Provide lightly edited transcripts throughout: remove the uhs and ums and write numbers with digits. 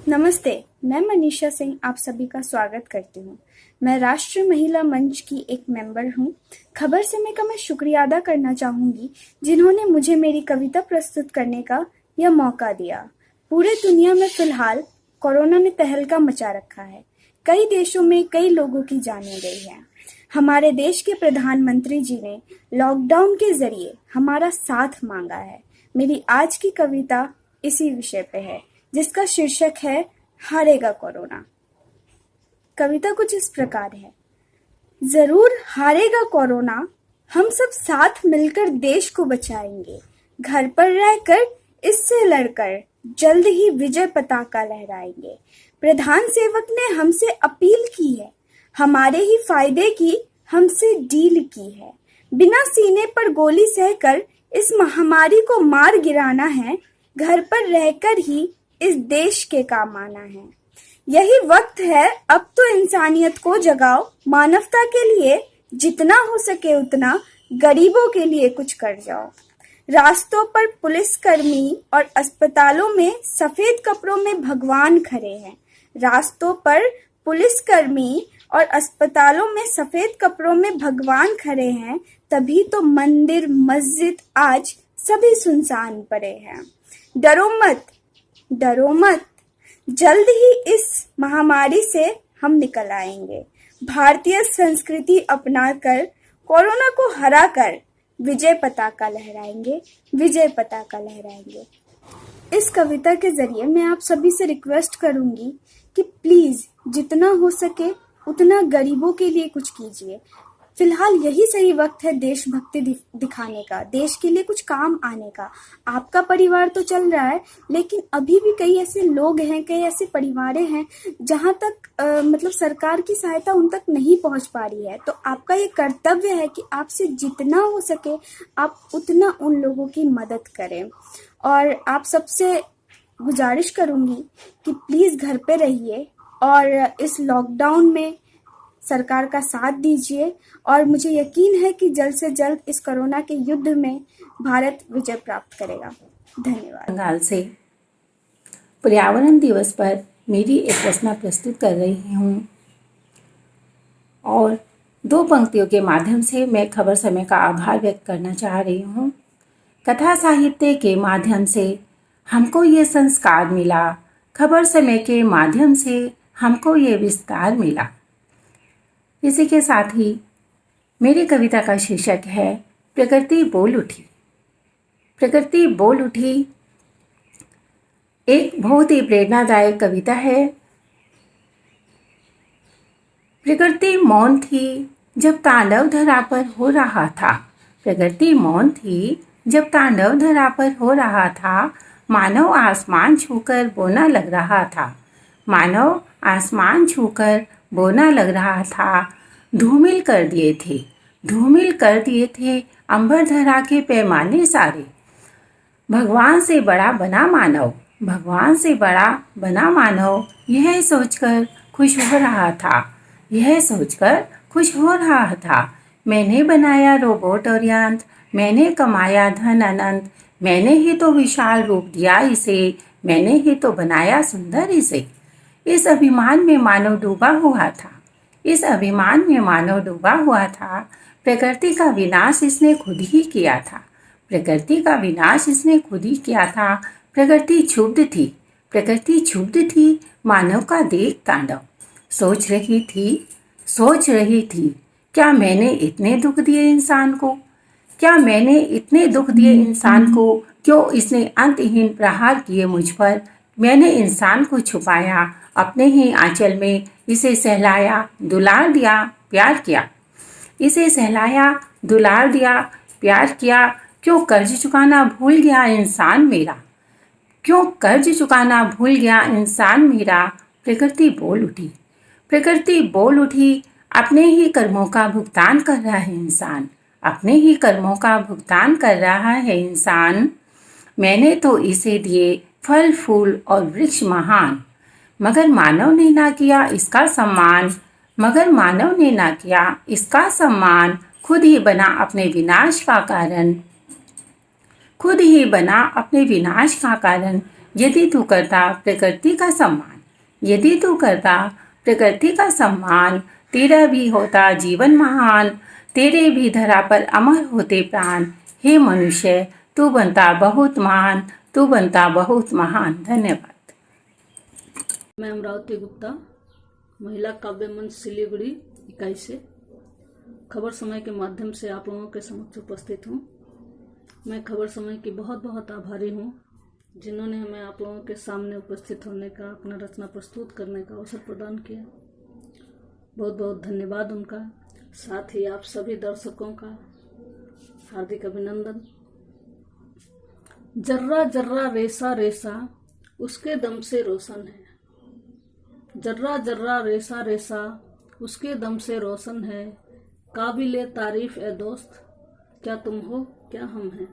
नमस्ते, मैं मनीषा सिंह आप सभी का स्वागत करती हूँ। मैं राष्ट्रीय महिला मंच की एक मेंबर हूँ। खबर समय का मैं शुक्रिया अदा करना चाहूँगी जिन्होंने मुझे मेरी कविता प्रस्तुत करने का यह मौका दिया। पूरे दुनिया में फिलहाल कोरोना ने तहलका मचा रखा है। कई देशों में कई लोगों की जानें गई हैं। हमारे देश के प्रधानमंत्री जी ने लॉकडाउन के जरिए हमारा साथ मांगा है। मेरी आज की कविता इसी विषय पे है, जिसका शीर्षक है हारेगा कोरोना। कविता कुछ इस प्रकार है। जरूर हारेगा कोरोना, हम सब साथ मिलकर देश को बचाएंगे। घर पर रहकर इससे लड़कर जल्द ही विजय पताका लहराएंगे। प्रधान सेवक ने हमसे अपील की है, हमारे ही फायदे की हमसे डील की है। बिना सीने पर गोली सहकर इस महामारी को मार गिराना है। घर पर रहकर ही इस देश के काम आना है। यही वक्त है, अब तो इंसानियत को जगाओ। मानवता के लिए जितना हो सके उतना गरीबों के लिए कुछ कर जाओ। रास्तों पर पुलिसकर्मी और अस्पतालों में सफेद कपड़ों में भगवान खड़े हैं। रास्तों पर पुलिसकर्मी और अस्पतालों में सफेद कपड़ों में भगवान खड़े हैं, तभी तो मंदिर मस्जिद आज सभी सुनसान पड़े हैं। डरो मत, जल्द ही इस महामारी से हम निकल आएंगे। भारतीय संस्कृति अपनाकर कोरोना को हराकर विजय पताका लहराएंगे। इस कविता के जरिए मैं आप सभी से रिक्वेस्ट करूंगी कि प्लीज जितना हो सके उतना गरीबों के लिए कुछ कीजिए। फिलहाल यही सही वक्त है देशभक्ति दिखाने का, देश के लिए कुछ काम आने का। आपका परिवार तो चल रहा है, लेकिन अभी भी कई ऐसे लोग हैं, कई ऐसे परिवारें हैं जहां तक मतलब सरकार की सहायता उन तक नहीं पहुंच पा रही है। तो आपका ये कर्तव्य है कि आपसे जितना हो सके आप उतना उन लोगों की मदद करें। और आप सबसे गुजारिश करूंगी कि प्लीज घर पे रहिए और इस लॉकडाउन में सरकार का साथ दीजिए। और मुझे यकीन है कि जल्द से जल्द इस कोरोना के युद्ध में भारत विजय प्राप्त करेगा। धन्यवाद। बंगाल से पर्यावरण दिवस पर मेरी एक रचना प्रस्तुत कर रही हूँ और 2 पंक्तियों के माध्यम से मैं खबर समय का आभार व्यक्त करना चाह रही हूँ। कथा साहित्य के माध्यम से हमको ये संस्कार मिला, खबर समय के माध्यम से हमको ये विस्तार मिला। इसी के साथ ही मेरी कविता का शीर्षक है प्रकृति बोल उठी। प्रकृति बोल उठी एक बहुत ही प्रेरणादायक कविता है। प्रकृति मौन थी जब तांडव धरा पर हो रहा था। प्रकृति मौन थी जब तांडव धरा पर हो रहा था। मानव आसमान छूकर बोना लग रहा था। मानव आसमान छूकर बोना लग रहा था। धूमिल कर दिए थे अंबर धरा के पैमाने सारे। भगवान से बड़ा बना मानव यह सोचकर खुश हो रहा था। मैंने बनाया रोबोट और यंत्र, मैंने कमाया धन अनंत, मैंने ही तो विशाल रूप दिया इसे, मैंने ही तो बनाया सुंदर इसे। इस अभिमान में मानव डूबा हुआ था। प्रकृति का विनाश इसने खुद ही किया था। प्रकृति क्षुब्ध थी मानव का देख तांडव। सोच रही थी क्या मैंने इतने दुख दिए इंसान को? क्यों इसने अंतहीन प्रहार किए मुझ पर? मैंने इंसान को छुपाया अपने ही आंचल में, इसे सहलाया दुलार दिया प्यार किया। क्यों कर्ज चुकाना भूल गया इंसान मेरा? प्रकृति बोल उठी अपने ही कर्मों का भुगतान कर रहा है इंसान। मैंने तो इसे दिए फल फूल और वृक्ष महान, मगर मानव ने ना किया इसका सम्मान। खुद ही बना अपने विनाश का कारण। यदि तू करता प्रकृति का सम्मान, यदि तू करता प्रकृति का सम्मान, तेरा भी होता जीवन महान, तेरे भी धरा पर अमर होते प्राण। हे मनुष्य, तू बनता बहुत महान, तू बनता बहुत महान। धन्यवाद। मैं अमरावती गुप्ता, महिला काव्य मंच सिलीगुड़ी इकाई से खबर समय के माध्यम से आप लोगों के समक्ष उपस्थित हूँ। मैं खबर समय की बहुत बहुत आभारी हूँ, जिन्होंने हमें आप लोगों के सामने उपस्थित होने का, अपना रचना प्रस्तुत करने का अवसर प्रदान किया। बहुत बहुत धन्यवाद उनका। साथ ही आप सभी दर्शकों का हार्दिक अभिनंदन। जर्रा जर्रा रेसा रेसा उसके दम से रोशन है, जर्रा जर्रा रेसा रेसा उसके दम से रोशन है। काबिले तारीफ ए दोस्त, क्या तुम हो क्या हम हैं।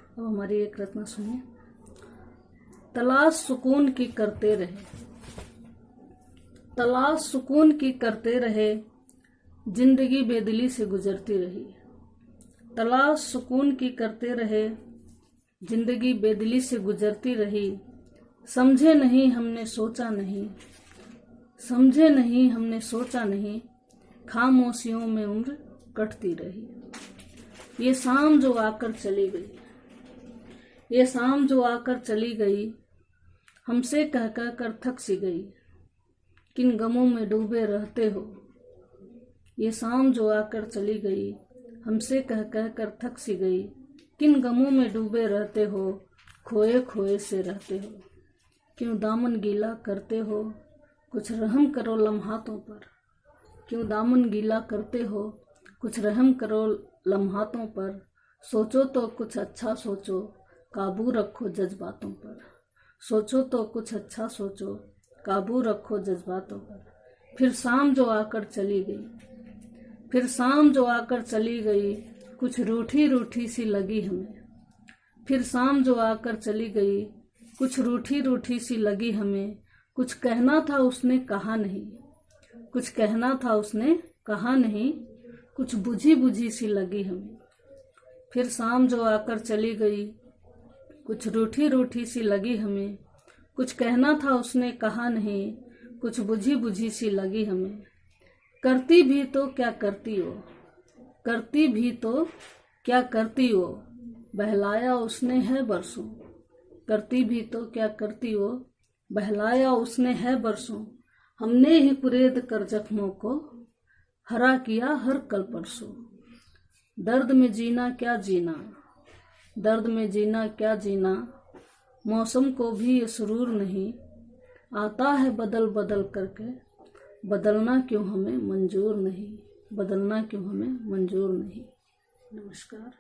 अब हमारी एक रचना सुनिए। तलाश सुकून की करते रहे, तलाश सुकून की करते रहे, जिंदगी बेदिली से गुजरती रही। तलाश सुकून की करते रहे, जिंदगी बेदिली से गुजरती रही। समझे नहीं हमने सोचा नहीं, समझे नहीं हमने सोचा नहीं, खामोशियों में उम्र कटती रही। ये शाम जो आकर चली गई, ये शाम जो आकर चली गई, हमसे कह कह कर थक सी गई। किन गमों में डूबे रहते हो, ये शाम जो आकर चली गई, हमसे कह कह कर थक सी गई। किन गमों में डूबे रहते हो, खोए खोए से रहते हो। क्यों दामन गीला करते हो, कुछ रहम करो लम्हातों पर। क्यों दामन गीला करते हो, कुछ रहम करो लम्हातों पर। सोचो तो कुछ अच्छा सोचो, काबू रखो जज्बातों पर। सोचो तो कुछ अच्छा सोचो, काबू रखो जज्बातों पर। फिर शाम जो आकर चली गई, फिर शाम जो आकर चली गई, कुछ रूठी रूठी सी लगी हमें। फिर शाम जो आकर चली गई, कुछ रूठी रूठी सी लगी हमें। कुछ कहना था उसने कहा नहीं, कुछ कहना था उसने कहा नहीं, कुछ बुझी बुझी सी लगी हमें। फिर शाम जो आकर चली गई, कुछ रूठी रूठी सी लगी हमें। कुछ कहना था उसने कहा नहीं, कुछ बुझी बुझी सी लगी हमें। करती भी तो क्या करती हो, करती भी तो क्या करती हो, बहलाया उसने है बरसों। करती भी तो क्या करती हो, बहलाया उसने है बरसों। हमने ही कुरेद कर जख्मों को हरा किया हर कल परसों। दर्द में जीना क्या जीना, दर्द में जीना क्या जीना, मौसम को भी ये सुरूर नहीं। आता है बदल बदल करके, बदलना क्यों हमें मंजूर नहीं, बदलना क्यों हमें मंजूर नहीं। नमस्कार।